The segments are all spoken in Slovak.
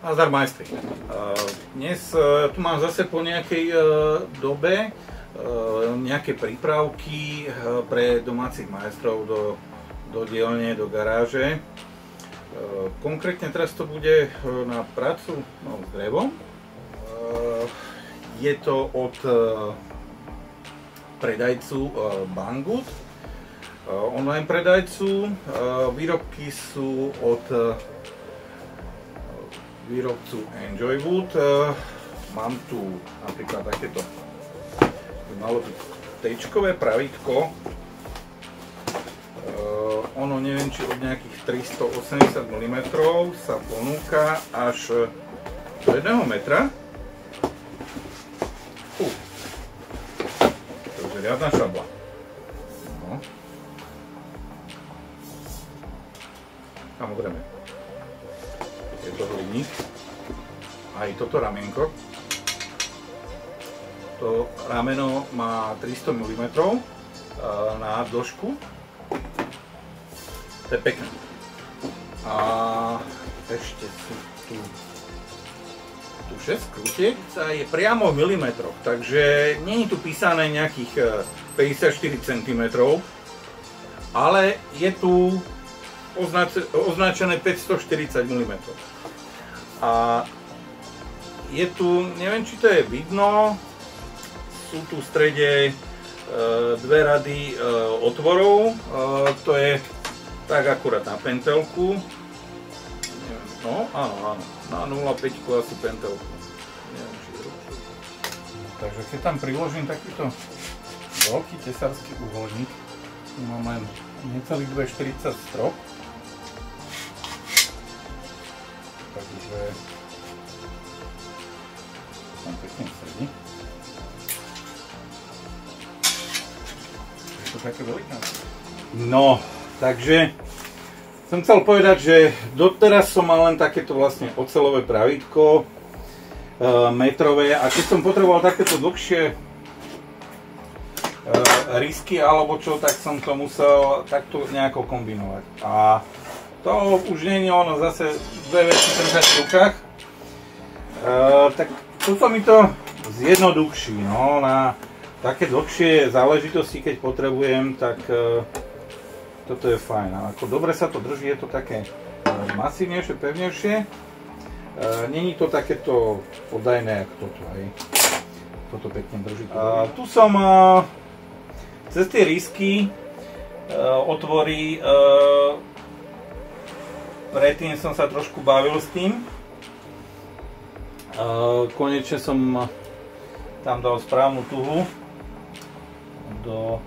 Nazdar majstri. Dnes tu mám zase po nejakej dobe nejaké prípravky pre domácich majstrov do dielne, do garáže. Konkrétne teraz to bude na prácu s drevom. Je to od predajcu Banggood, online predajcu. Výrobky sú od výrobcu Enjoywood. Mám tu napríklad takéto, malo byť tečkové pravítko. Ono neviem, či od nejakých 380 mm sa ponúka až do 1 metra. Takže riadna šabla. No. Samozrejme, je to hliník. Aj toto ramienko. To rameno má 300 mm na dĺžku. To je pekné. A ešte sú tu tuše, skrutiek je priamo v milimetroch, takže nie je tu písané nejakých 54 cm, ale je tu označené 540 mm. A je tu, neviem, či to je vidno, sú tu v strede dve rady otvorov, to je tak akurát na pentelku. No, áno, na 0,5 asi pentelku. Neviem, či je ručný. Takže keď tam priložím takýto veľký tesársky uholník, tu mám len necelých 2,40 strop. Takže tam pekne sedí. Je to také velikánske. No, takže som chcel povedať, že doteraz som mal len takéto vlastne oceľové pravítko, metrové, a keď som potreboval takéto dlhšie risky alebo čo, tak som to musel takto nejako kombinovať. A to už nie je ono zase dve veci držať v rukách. Tak toto mi to zjednoduší, no, na také dlhšie záležitosti, keď potrebujem, tak toto je fajn. A ako dobre sa to drží, je to také masívnejšie, pevnejšie. Není to takéto podajné ako toto, hej. Toto pekne drží. Tu som cez tie risky otvorí, predtým som sa trošku bavil s tým. Konečne som tam dal správnu tuhu do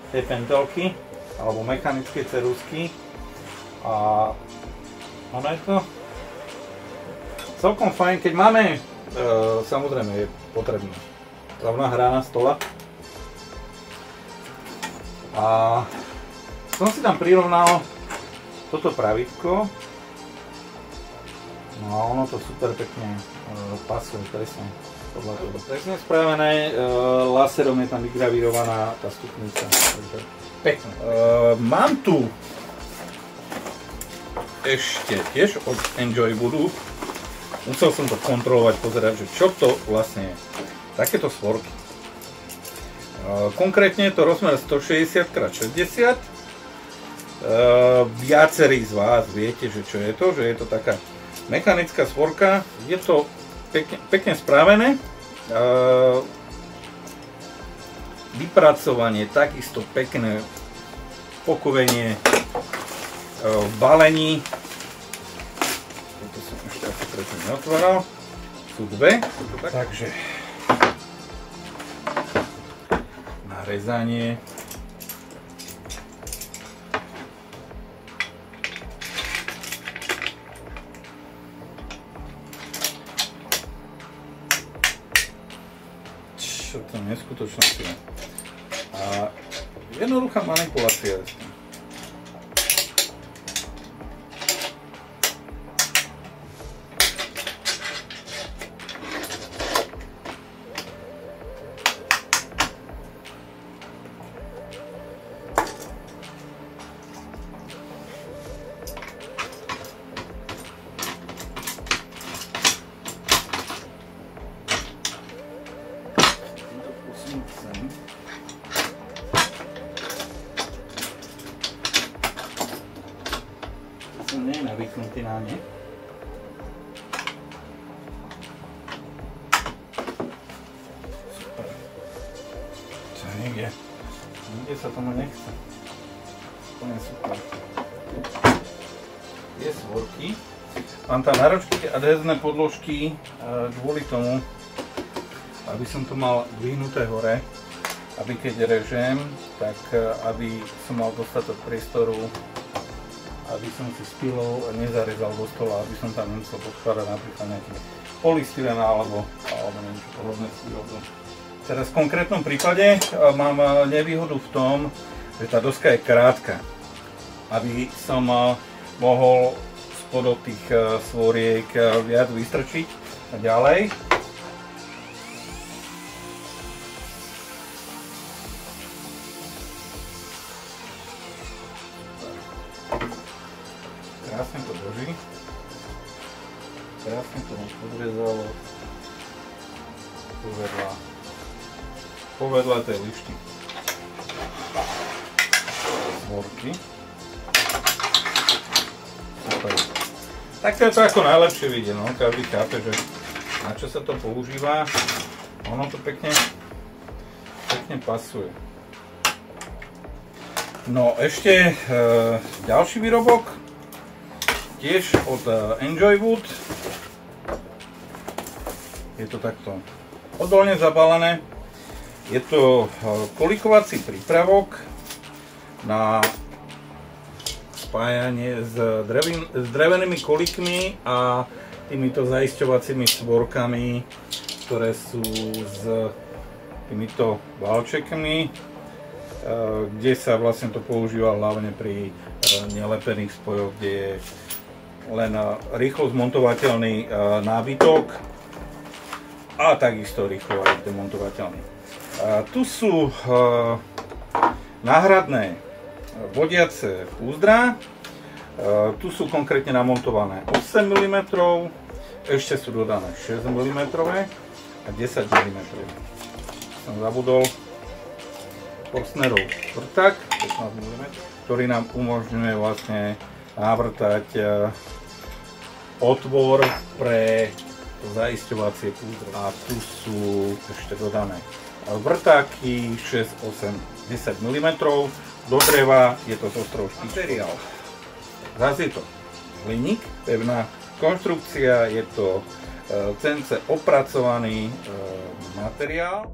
tej pentelky alebo mechanické ceruzky a ono je to celkom fajn, keď máme, samozrejme je potrebná hlavná hrana stola, a som si tam prirovnal toto pravítko, no a ono to super pekne pasuje, presne podľa toho. Presne spravené, laserom je tam vygravírovaná tá stupnica, takže pekne. Mám tu ešte tiež od Enjoywoodu. Musel som to kontrolovať, pozerať, že čo to vlastne je. Takéto svorky. Konkrétne je to rozmer 160x60. Viacerí z vás viete, že čo je to, že je to taká mechanická svorka. Je to pekne spravené. Vypracovanie, takisto pekné pokovenie v balení. Toto som ešte asi predtým neotváral. Sú dve. Takže narezanie. Čo to je neskutočná sila. A jednoduchá manipulácia. bráne. Super. Čo niekde? Nikde sa tomu nechce. Úplne super. Tie svorky. Mám tam náročky adhézne podložky kvôli tomu, aby som to mal dvihnuté hore, aby keď režem, tak aby som mal dostatok priestoru, aby som si spilol a nezarezal do stola, aby som tam nemusel podkladať napríklad nejaký polystyren alebo niečo podobné z výrobu. Teraz v konkrétnom prípade mám nevýhodu v tom, že tá doska je krátka, aby som mohol spodok tých svoriek viac vystrčiť a ďalej. Krásne to drží. Krásne to podrezalo povedľa tej lišty. Svorky. Super. Tak to je to ako najlepšie vidieť, no. Každý chápe, že na čo sa to používa. Ono to pekne pasuje. No ešte ďalší výrobok. Tiež od Enjoy Wood. Je to takto odolne zabalené. Je to kolikovací prípravok na spájanie s drevenými kolikmi a týmito zaisťovacími svorkami, ktoré sú s týmito valčekmi, kde sa vlastne to používa hlavne pri nelepených spojoch, kde je len rýchlo zmontovateľný nábytok a takisto rýchlo aj demontovateľný. Tu sú náhradné vodiace púzdra. Tu sú konkrétne namontované 8 mm, ešte sú dodané 6 mm a 10 mm. Som zabudol Forstnerov vrták 15 mm, ktorý nám umožňuje vlastne navrtať otvor pre zaisťovacie púzdro. A tu sú ešte dodané vrtáky 6, 8, 10 mm. Do dreva je to z ostrovský materiál. Zase je to hliník, pevná konštrukcia, je to CNC opracovaný materiál.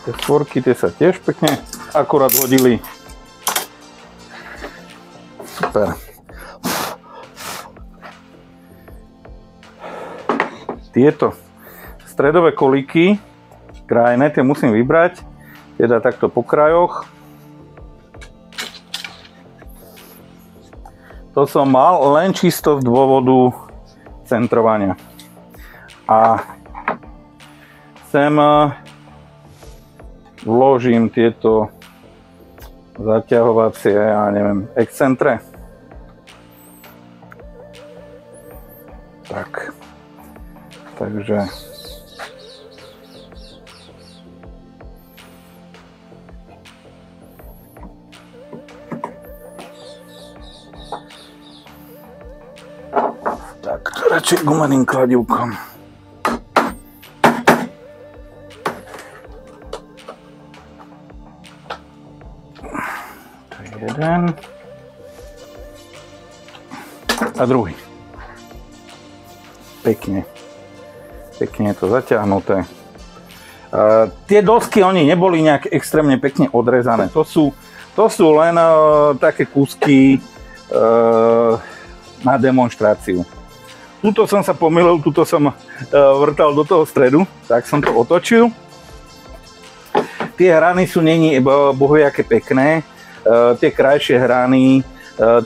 Tie stvorky, tie sa tiež pekne akurát hodili. Super. Tieto stredové kolíky, krajné, tie musím vybrať, teda takto po krajoch. To som mal len čisto z dôvodu centrovania. A sem vložím tieto zaťahovacie, ja neviem, excentre. Tak. Takže tak, radšej gumeným kladivkom. To je jeden. A druhý. Pekne je to zaťahnuté. Tie dosky, oni neboli nejak extrémne pekne odrezané. To sú len také kúsky na demonštráciu. Tuto som sa pomýlil, tuto som vrtal do toho stredu, tak som to otočil. Tie hrany sú není bohujaké pekné, tie krajšie hrany,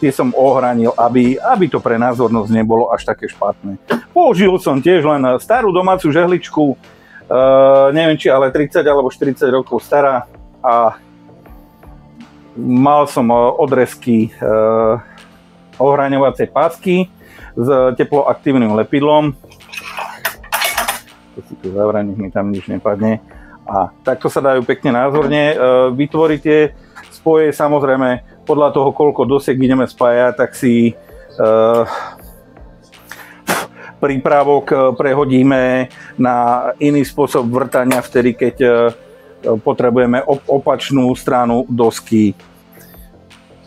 tie som ohranil, aby to pre názornosť nebolo až také špatné. Použil som tiež len starú domácu žehličku, neviem či ale 30 alebo 40 rokov stará, a mal som odrezky ohraňovacej pásky s teploaktívnym lepidlom. To si tu zavriem, nech mi tam nič nepadne. A takto sa dajú pekne názorne vytvoriť tie spoje. Samozrejme, podľa toho, koľko dosiek ideme spájať, tak si prípravok prehodíme na iný spôsob vrtania, vtedy keď potrebujeme opačnú stranu dosky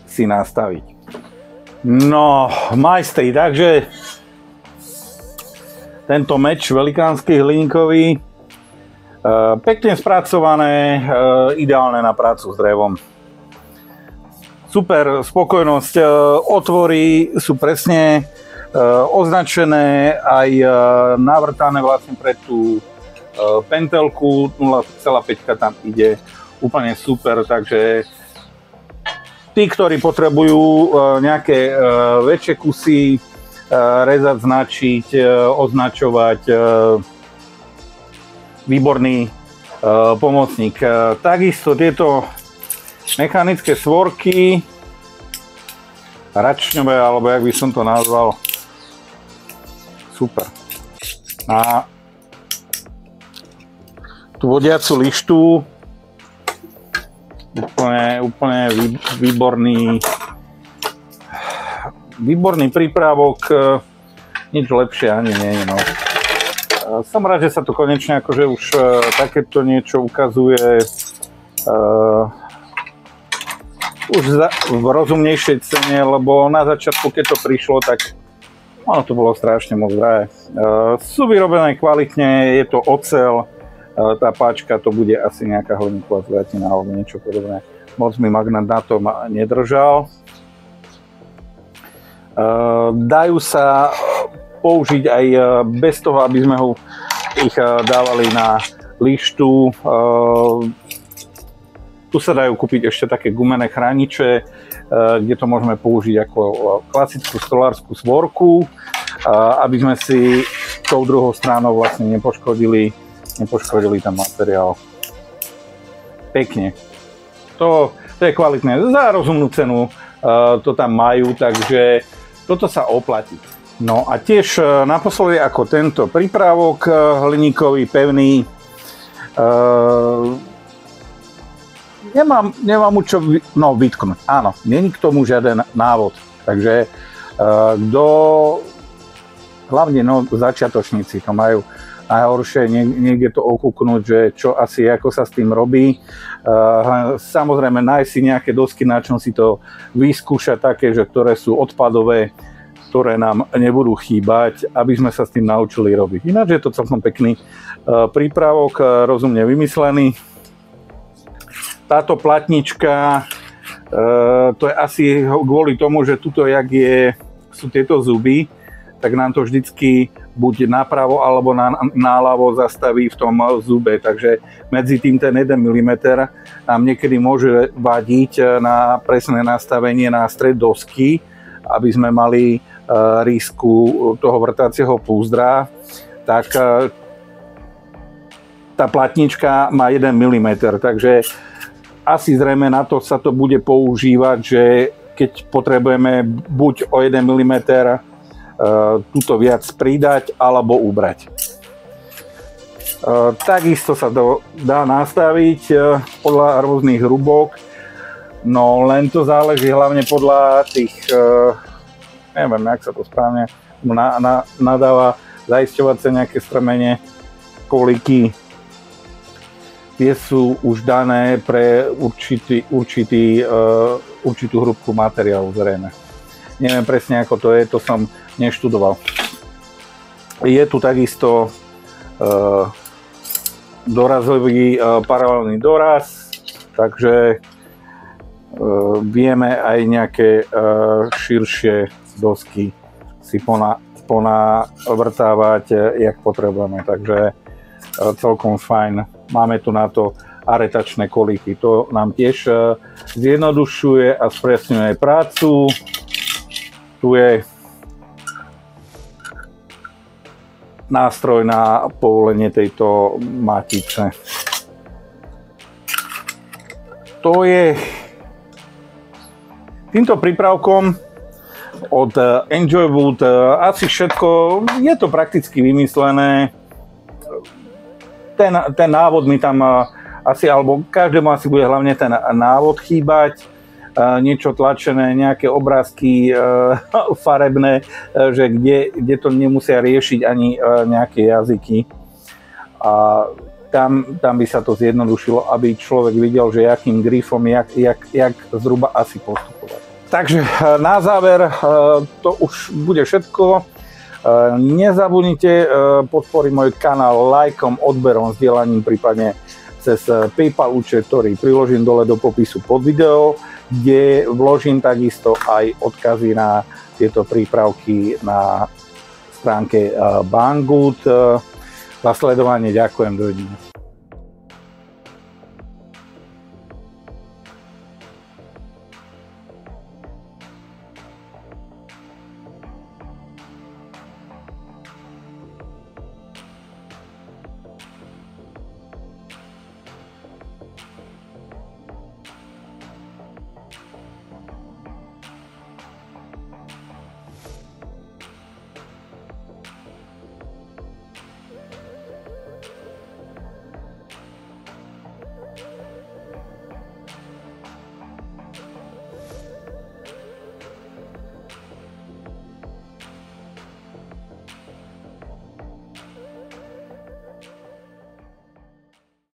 si nastaviť. No, majstri, takže tento meč velikánsky hliníkový, pekne spracované, ideálne na prácu s drevom. Super spokojnosť, otvory sú presne označené, aj navrtané vlastne pre tú pentelku, 0,5 tam ide úplne super, takže tí, ktorí potrebujú nejaké väčšie kusy rezať, značiť, označovať, výborný pomocník. Takisto tieto mechanické svorky, račňové, alebo jak by som to nazval, super. A tú vodiacu lištu, úplne výborný prípravok, nič lepšie ani nie je. No. Som rád, že sa to konečne akože už takéto niečo ukazuje už v rozumnejšej cene, lebo na začiatku, keď to prišlo, tak ono to bolo strašne moc drahé. Sú vyrobené kvalitne, je to oceľ, tá páčka to bude asi nejaká hliníková zliatina alebo niečo podobné. Moc mi magnát na to nedržal. Dajú sa použiť aj bez toho, aby sme ich dávali na lištu. Tu sa dajú kúpiť ešte také gumené chrániče, kde to môžeme použiť ako klasickú stolárskú svorku, aby sme si tou druhou stranou vlastne nepoškodili ten materiál. Pekne. To je kvalitné. Za rozumnú cenu to tam majú, takže toto sa oplatí. No a tiež naposledy ako tento prípravok hliníkový, pevný, nemám mu čo vytknúť. Áno, není k tomu žiaden návod. Takže hlavne začiatočníci to majú najhoršie, niekde to okúknúť, že čo asi, ako sa s tým robí. Samozrejme nájsť si nejaké dosky, na čom si to vyskúšať, také, že ktoré sú odpadové. ktoré nám nebudú chýbať, aby sme sa s tým naučili robiť. Ináč je to celkom pekný prípravok, rozumne vymyslený. Táto platnička, to je asi kvôli tomu, že tuto, jak sú tieto zuby, tak nám to vždycky buď napravo alebo náľavo zastaví v tom zube. Takže medzi tým ten 1 mm nám niekedy môže vadiť na presné nastavenie na stred dosky, aby sme mali rýsku toho vrtacieho púzdra. Tak tá platnička má 1 mm, takže asi zrejme na to sa to bude používať, že keď potrebujeme buď o 1 mm túto viac pridať alebo ubrať. Takisto sa to dá nastaviť podľa rôznych hrubok, no len to záleží hlavne podľa tých, neviem, jak sa to správne nadáva, zaisťovacie nejaké strmenie, koliky. Tie sú už dané pre určitú hrubku materiálu zrejme. Neviem presne, ako to je, to som neštudoval. Je tu takisto dorazový paralelný doraz, takže vieme aj nejaké širšie dosky si ponavrtávať, jak potrebujeme, takže celkom fajn. Máme tu na to aretačné kolíky, to nám tiež zjednodušuje a spresňuje prácu. Tu je nástroj na povolenie tejto matice. To je týmto prípravkom od Enjoy Wood asi všetko. Je to prakticky vymyslené. Ten návod mi tam asi, alebo každému asi bude hlavne ten návod chýbať. Niečo tlačené, nejaké obrázky farebné, že kde to nemusia riešiť ani nejaké jazyky. A tam by sa to zjednodušilo, aby človek videl, že akým grifom, jak zhruba asi postupovať. Takže na záver to už bude všetko. Nezabudnite podporiť môj kanál lajkom, odberom, zdieľaním, prípadne cez PayPal účet, ktorý priložím dole do popisu pod video, kde vložím takisto aj odkazy na tieto prípravky na stránke Banggood. Za sledovanie ďakujem, dovidenia.